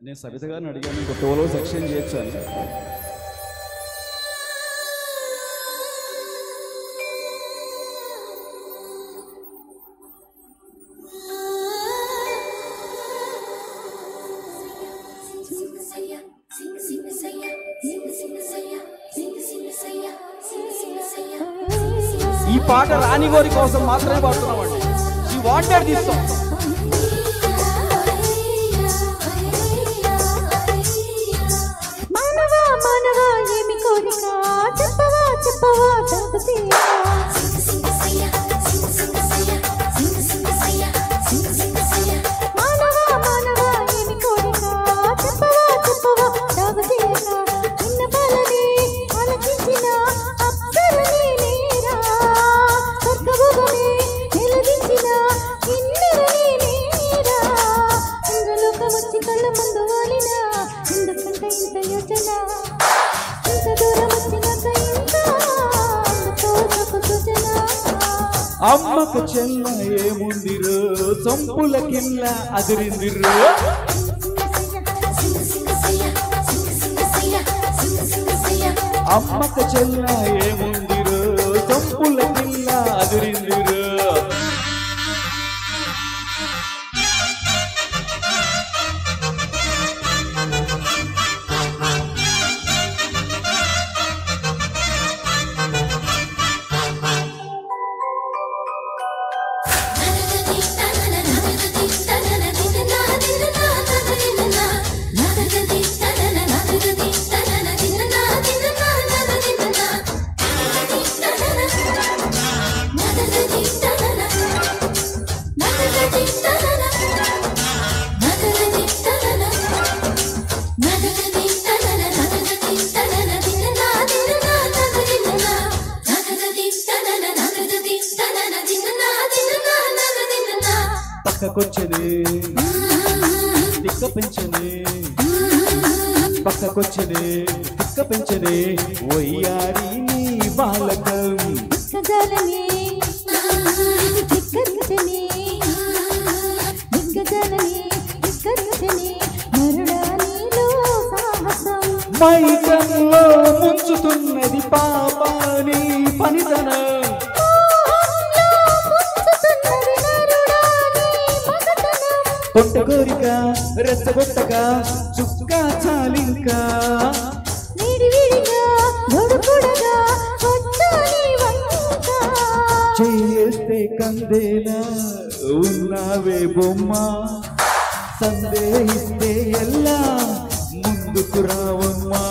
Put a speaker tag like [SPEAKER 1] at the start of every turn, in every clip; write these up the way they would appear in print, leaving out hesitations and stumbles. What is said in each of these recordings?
[SPEAKER 1] నేను సవిత గారిని అడిగాను, ఇంకో టోలో సెక్షన్ చేయొచ్చు అని. ఈ పాట రాణిగోరి కోసం మాత్రమే పాడుతున్నామండి. ఈ వాంటెడ్ దిస్ సాంగ్. అమ్మకు చెల్ల ఏముందిరో సొంపుల కిల్ల అదిరిందిరో. అమ్మకు చెల్ల ఏముందిరో సొంపుల కిల్ల అదిరిందిరో. పక్కకొచ్చనే దిక్క పెంచనే, పక్కకొచ్చనే దిక్క పెంచనే వయ్యారి నీ బాలకం. మైకంలో ముంచుతున్నది పాపాని పనితనం. పొట్ట కోరిక రెచ్చగొట్టక చుక్క చాలింకా చేస్తే కందేనా ఉన్నావే బొమ్మ, సందేహిస్తే ఎల్లా ముందుకు రావమ్మా.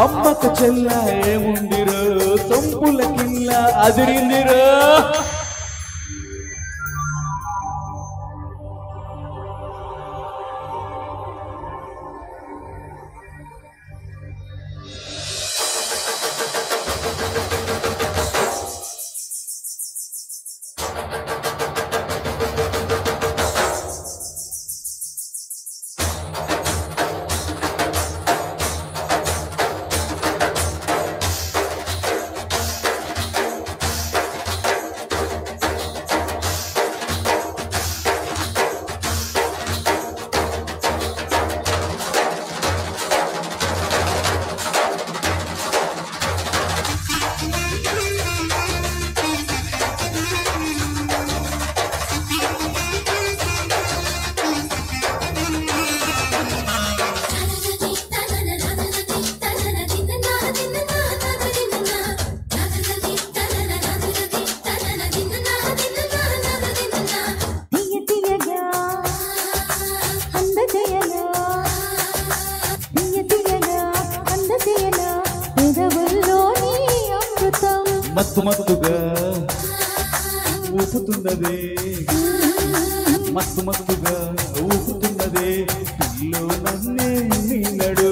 [SPEAKER 1] అమ్మకు చెల్ల ఏముందిరో సొంపుల కిల్ల అదిరిందిరో. మత్తు మత్తుగా ఊపుతున్నదే, మత్తు మత్తుగా ఊపుతున్నదే పిల్లో నన్నే నీనడు.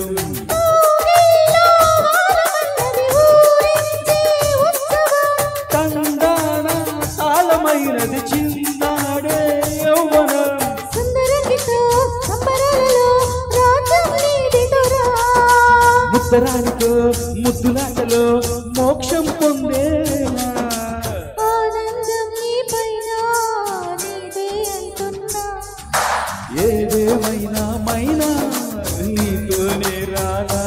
[SPEAKER 1] తండాన తాళమైనది చిన్నాడే యౌవనం. ముద్దరానితో ముద్దులాటలో మోక్షం పొందేలా
[SPEAKER 2] ఆనందం నీ పైన నీదే అంటున్నా
[SPEAKER 1] ఏదేమైనా మైనా నీతోనే రానా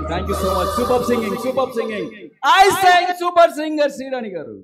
[SPEAKER 1] Thank you so much. Superb singing. I sang super singer Sridhani garu.